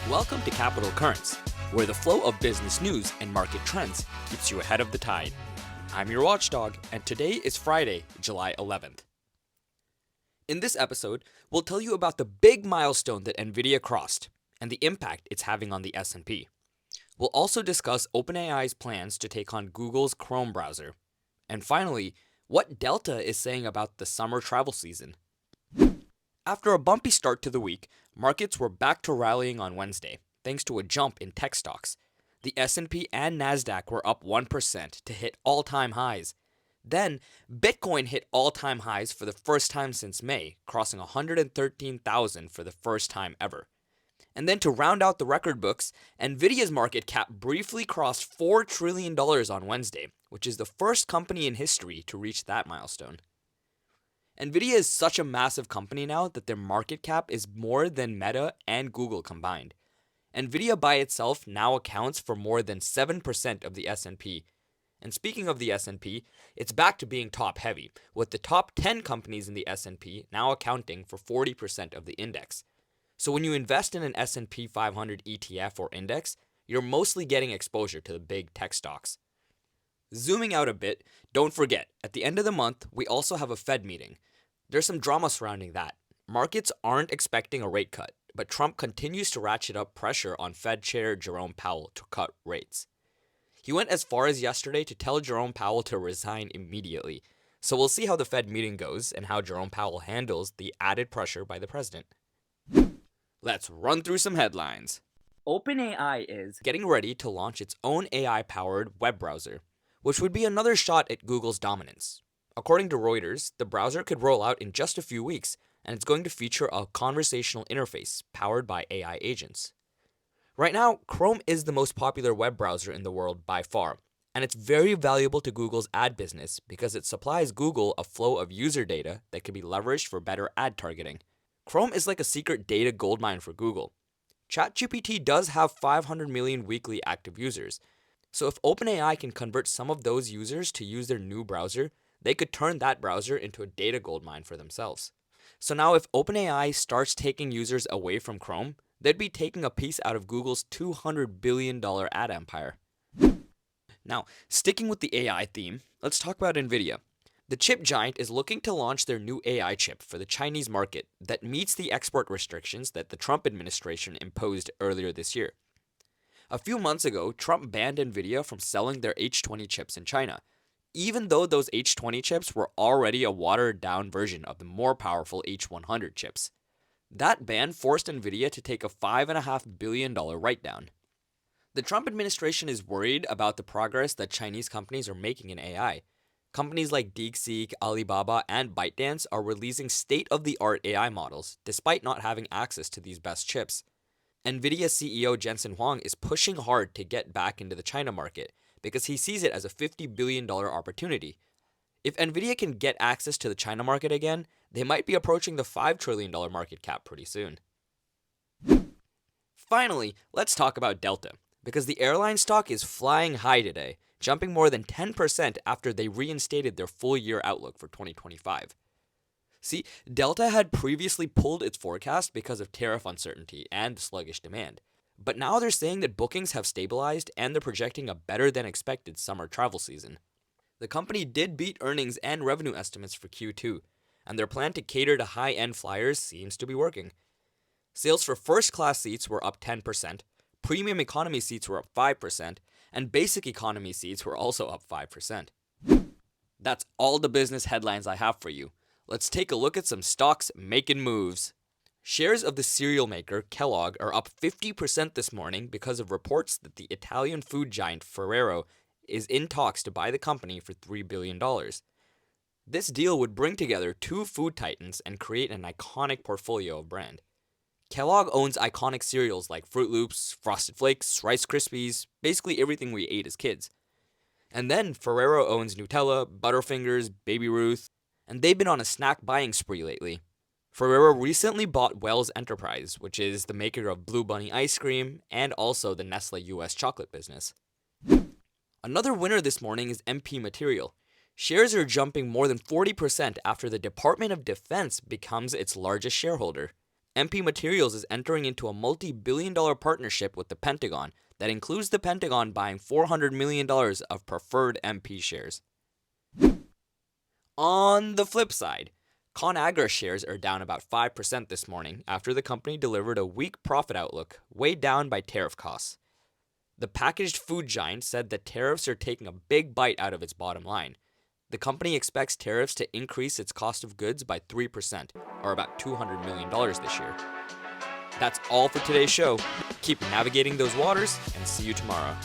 Welcome to Capital Currents, where the flow of business news and market trends keeps you ahead of the tide. I'm your watchdog, and today is Friday, July 11th. In this episode, we'll tell you about the big milestone that Nvidia crossed and the impact it's having on the S&P. We'll also discuss OpenAI's plans to take on Google's Chrome browser. And finally, what Delta is saying about the summer travel season. After a bumpy start to the week, markets were back to rallying on Wednesday, thanks to a jump in tech stocks. The S&P and Nasdaq were up 1% to hit all-time highs. Then, Bitcoin hit all-time highs for the first time since May, crossing 113,000 for the first time ever. And then to round out the record books, Nvidia's market cap briefly crossed $4 trillion on Wednesday, which is the first company in history to reach that milestone. Nvidia is such a massive company now that their market cap is more than Meta and Google combined. Nvidia by itself now accounts for more than 7% of the S&P. And speaking of the S&P, it's back to being top heavy, with the top 10 companies in the S&P now accounting for 40% of the index. So when you invest in an S&P 500 ETF or index, you're mostly getting exposure to the big tech stocks. Zooming out a bit, don't forget, at the end of the month, we also have a Fed meeting. There's some drama surrounding that. Markets aren't expecting a rate cut, but Trump continues to ratchet up pressure on Fed Chair Jerome Powell to cut rates. He went as far as yesterday to tell Jerome Powell to resign immediately. So we'll see how the Fed meeting goes and how Jerome Powell handles the added pressure by the president. Let's run through some headlines. OpenAI is getting ready to launch its own AI-powered web browser, which would be another shot at Google's dominance. According to Reuters, the browser could roll out in just a few weeks, and it's going to feature a conversational interface powered by AI agents. Right now, Chrome is the most popular web browser in the world by far, and it's very valuable to Google's ad business because it supplies Google a flow of user data that can be leveraged for better ad targeting. Chrome is like a secret data goldmine for Google. ChatGPT does have 500 million weekly active users, so if OpenAI can convert some of those users to use their new browser, they could turn that browser into a data goldmine for themselves. So now if OpenAI starts taking users away from Chrome, they'd be taking a piece out of Google's $200 billion ad empire. Now, sticking with the AI theme, let's talk about Nvidia. The chip giant is looking to launch their new AI chip for the Chinese market that meets the export restrictions that the Trump administration imposed earlier this year. A few months ago, Trump banned Nvidia from selling their H20 chips in China, even though those H20 chips were already a watered-down version of the more powerful H100 chips. That ban forced Nvidia to take a $5.5 billion write-down. The Trump administration is worried about the progress that Chinese companies are making in AI. Companies like DeepSeek, Alibaba, and ByteDance are releasing state-of-the-art AI models, despite not having access to these best chips. Nvidia CEO Jensen Huang is pushing hard to get back into the China market because he sees it as a $50 billion opportunity. If Nvidia can get access to the China market again, they might be approaching the $5 trillion market cap pretty soon. Finally, let's talk about Delta, because the airline stock is flying high today, jumping more than 10% after they reinstated their full-year outlook for 2025. See, Delta had previously pulled its forecast because of tariff uncertainty and sluggish demand. But now they're saying that bookings have stabilized and they're projecting a better-than-expected summer travel season. The company did beat earnings and revenue estimates for Q2, and their plan to cater to high-end flyers seems to be working. Sales for first-class seats were up 10%, premium economy seats were up 5%, and basic economy seats were also up 5%. That's all the business headlines I have for you. Let's take a look at some stocks making moves. Shares of the cereal maker Kellogg are up 50% this morning because of reports that the Italian food giant Ferrero is in talks to buy the company for $3 billion. This deal would bring together two food titans and create an iconic portfolio of brand. Kellogg owns iconic cereals like Fruit Loops, Frosted Flakes, Rice Krispies, basically everything we ate as kids. And then Ferrero owns Nutella, Butterfingers, Baby Ruth, and they've been on a snack buying spree lately. Ferrero recently bought Wells Enterprise, which is the maker of Blue Bunny ice cream and also the Nestle US chocolate business. Another winner this morning is MP Material. Shares are jumping more than 40% after the Department of Defense becomes its largest shareholder. MP Materials is entering into a multi-billion-dollar partnership with the Pentagon that includes the Pentagon buying $400 million of preferred MP shares. On the flip side, ConAgra shares are down about 5% this morning after the company delivered a weak profit outlook, weighed down by tariff costs. The packaged food giant said that tariffs are taking a big bite out of its bottom line. The company expects tariffs to increase its cost of goods by 3%, or about $200 million this year. That's all for today's show. Keep navigating those waters, and see you tomorrow.